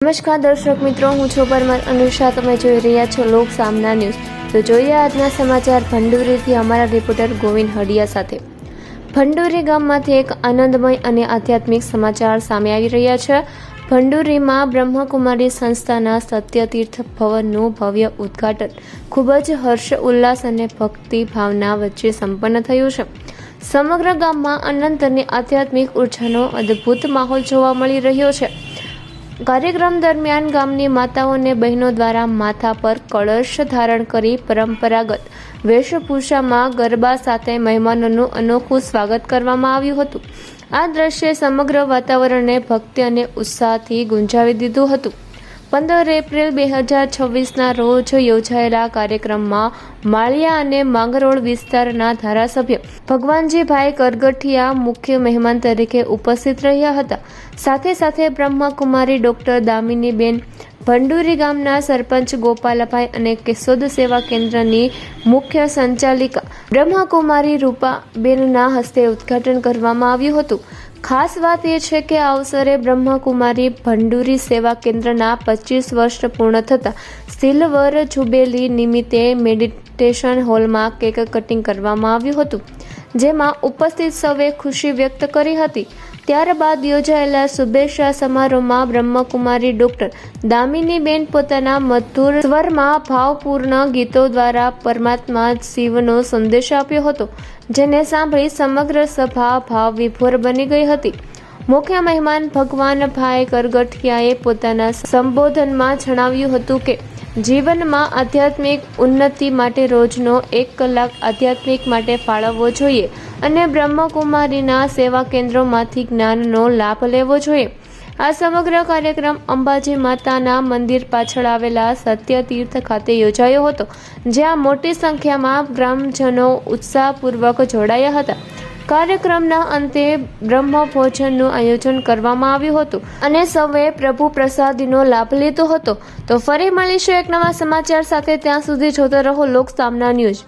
નમસ્કાર દર્શક મિત્રો, હું છું પરમાર અનુષા. તમે જોઈ રહ્યા છો લોક સામના ન્યૂઝ. તો જોઈએ આજના સમાચાર ભંડુરીથી અમારા રિપોર્ટર ગોવિંદ હડિયા સાથે. ભંડુરી ગામમાંથી એક આનંદમય અને આધ્યાત્મિક સમાચાર સામે આવી રહ્યા છે. ભંડુરીમાં બ્રહ્મકુમારી સંસ્થાના સત્યતીર્થ ભવનનું ભવ્ય ઉદ્ઘાટન ખૂબ જ હર્ષ ઉલ્લાસ અને ભક્તિ ભાવના વચ્ચે સંપન્ન થયું છે. સમગ્ર ગામમાં અનંત અને આધ્યાત્મિક ઉર્જાનો અદ્ભુત માહોલ જોવા મળી રહ્યો છે. કાર્યક્રમ દરમિયાન ગામની માતાઓ અને બહેનો દ્વારા માથા પર કળશ ધારણ કરી પરંપરાગત વેશભૂષામાં ગરબા સાથે મહેમાનોનું અનોખું સ્વાગત કરવામાં આવ્યું હતું. આ દ્રશ્ય સમગ્ર વાતાવરણને ભક્તિ અને ઉત્સાહથી ગુંજાવી દીધું હતું. 15 એપ્રિલ 2026ના રોજ યોજાયેલા કાર્યક્રમમાં માળિયા અને માંગરોળ વિસ્તારના ધારાસભ્ય ભગવાનજીભાઈ કરગઠિયા મુખ્ય મહેમાન તરીકે ઉપસ્થિત રહ્યા હતા. સાથે સાથે બ્રહ્મકુમારી ડોક્ટર દામિનીબેન, ભંડુરી ગામના સરપંચ ગોપાલભાઈ અને કેશોદ સેવા કેન્દ્રની મુખ્ય સંચાલિકા બ્રહ્મકુમારી રૂપાબેનના હસ્તે ઉદ્ઘાટન કરવામાં આવ્યું હતું. ખાસ વાત એ છે કે આ અવસરે બ્રહ્મકુમારી ભંડુરી સેવા કેન્દ્રના 25 વર્ષ પૂર્ણ થતા સિલ્વર જુબેલી નિમિત્તે મેડિટેશન હોલમાં કેક કટિંગ કરવામાં આવ્યું હતું, જેમાં ઉપસ્થિત સૌએ ખુશી વ્યક્ત કરી હતી. ત્યારબાદ યોજાયેલા શુભેચ્છા સમારોહમાં બ્રહ્મકુમારી ડોક્ટર દામિનીબેન પોતાના મધુર સ્વરમાં ભાવપૂર્ણ ગીતો દ્વારા પરમાત્મા શિવનો સંદેશ આપ્યો હતો, જેને સાંભળી સમગ્ર સભા ભાવ વિભોર બની ગઈ હતી. મુખ્ય મહેમાન ભગવાનભાઈ કરગઠિયાએ પોતાના સંબોધનમાં જણાવ્યું હતું કે જીવનમાં આધ્યાત્મિક ઉન્નતિ માટે રોજનો 1 કલાક આધ્યાત્મિક માટે ફાળવવો જોઈએ અને બ્રહ્મકુમારીના સેવા કેન્દ્રોમાંથી જ્ઞાનનો લાભ લેવો જોઈએ. આ સમગ્ર કાર્યક્રમ અંબાજી માતાના મંદિર પાછળ આવેલા સત્યતીર્થ ખાતે યોજાયો હતો, જ્યાં મોટી સંખ્યામાં ગ્રામજનો ઉત્સાહપૂર્વક જોડાયા હતા. કાર્યક્રમના અંતે બ્રહ્મભોજનનું આયોજન કરવામાં આવ્યું હતું અને સૌએ પ્રભુ પ્રસાદીનો લાભ લીધો હતો. તો ફરી મળીશું એક નવા સમાચાર સાથે. ત્યાં સુધી જોતા રહો લોક સામના ન્યૂઝ.